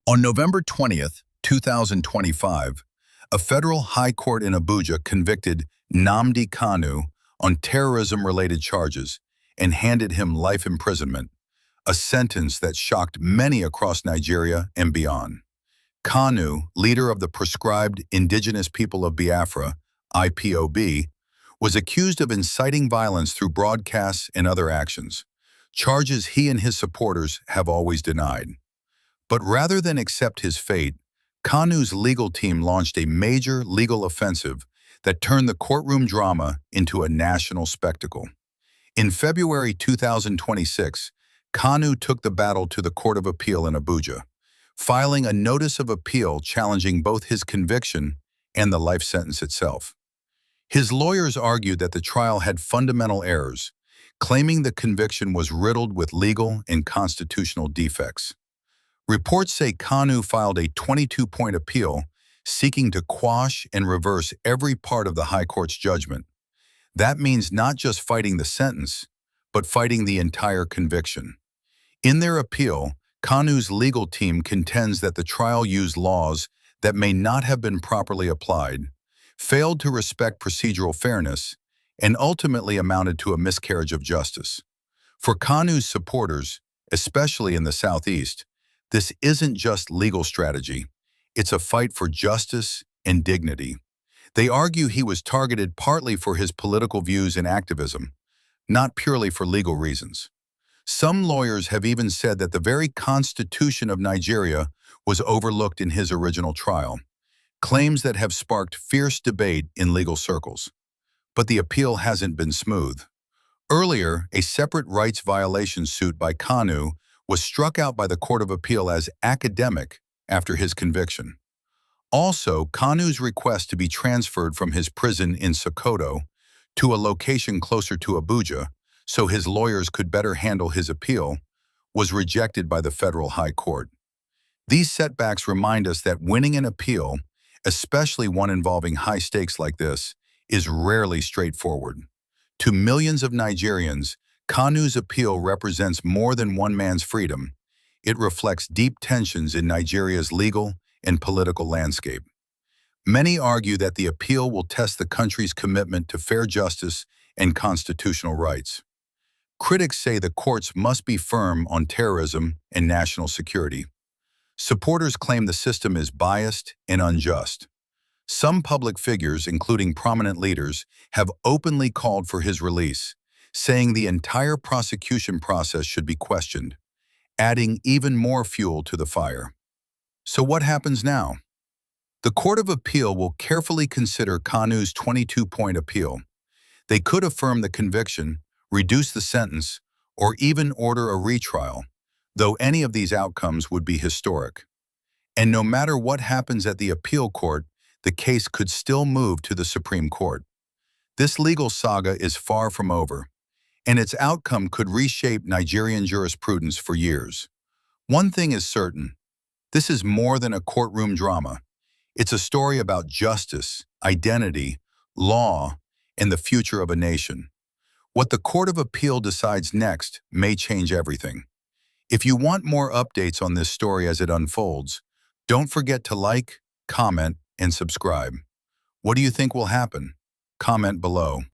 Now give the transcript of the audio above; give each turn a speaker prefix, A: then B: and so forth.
A: On November 20th, 2025, a federal high court in Abuja convicted Nnamdi Kanu on terrorism-related charges and handed him life imprisonment, a sentence that shocked many across Nigeria and beyond. Kanu, leader of the proscribed Indigenous People of Biafra, IPOB, was accused of inciting violence through broadcasts and other actions, charges he and his supporters have always denied. But rather than accept his fate, Kanu's legal team launched a major legal offensive that turned the courtroom drama into a national spectacle. In February 2026, Kanu took the battle to the Court of Appeal in Abuja, filing a notice of appeal challenging both his conviction and the life sentence itself. His lawyers argued that the trial had fundamental errors, claiming the conviction was riddled with legal and constitutional defects. Reports say Kanu filed a 22-point appeal seeking to quash and reverse every part of the High Court's judgment. That means not just fighting the sentence, but fighting the entire conviction. In their appeal, Kanu's legal team contends that the trial used laws that may not have been properly applied, failed to respect procedural fairness, and ultimately amounted to a miscarriage of justice. For Kanu's supporters, especially in the Southeast, this isn't just legal strategy, it's a fight for justice and dignity. They argue he was targeted partly for his political views and activism, not purely for legal reasons. Some lawyers have even said that the very Constitution of Nigeria was overlooked in his original trial, claims that have sparked fierce debate in legal circles. But the appeal hasn't been smooth. Earlier, a separate rights violation suit by Kanu was struck out by the Court of Appeal as academic after his conviction. Also, Kanu's request to be transferred from his prison in Sokoto to a location closer to Abuja so his lawyers could better handle his appeal was rejected by the federal high court. These setbacks remind us that winning an appeal, especially one involving high stakes like this, is rarely straightforward. To millions of Nigerians, Kanu's appeal represents more than one man's freedom. It reflects deep tensions in Nigeria's legal and political landscape. Many argue that the appeal will test the country's commitment to fair justice and constitutional rights. Critics say the courts must be firm on terrorism and national security. Supporters claim the system is biased and unjust. Some public figures, including prominent leaders, have openly called for his release, saying the entire prosecution process should be questioned, adding even more fuel to the fire. So what happens now? The Court of Appeal will carefully consider Kanu's 22-point appeal. They could affirm the conviction, reduce the sentence, or even order a retrial, though any of these outcomes would be historic. And no matter what happens at the appeal court, the case could still move to the Supreme Court. This legal saga is far from over, and its outcome could reshape Nigerian jurisprudence for years. One thing is certain, this is more than a courtroom drama. It's a story about justice, identity, law, and the future of a nation. What the Court of Appeal decides next may change everything. If you want more updates on this story as it unfolds, don't forget to like, comment, and subscribe. What do you think will happen? Comment below.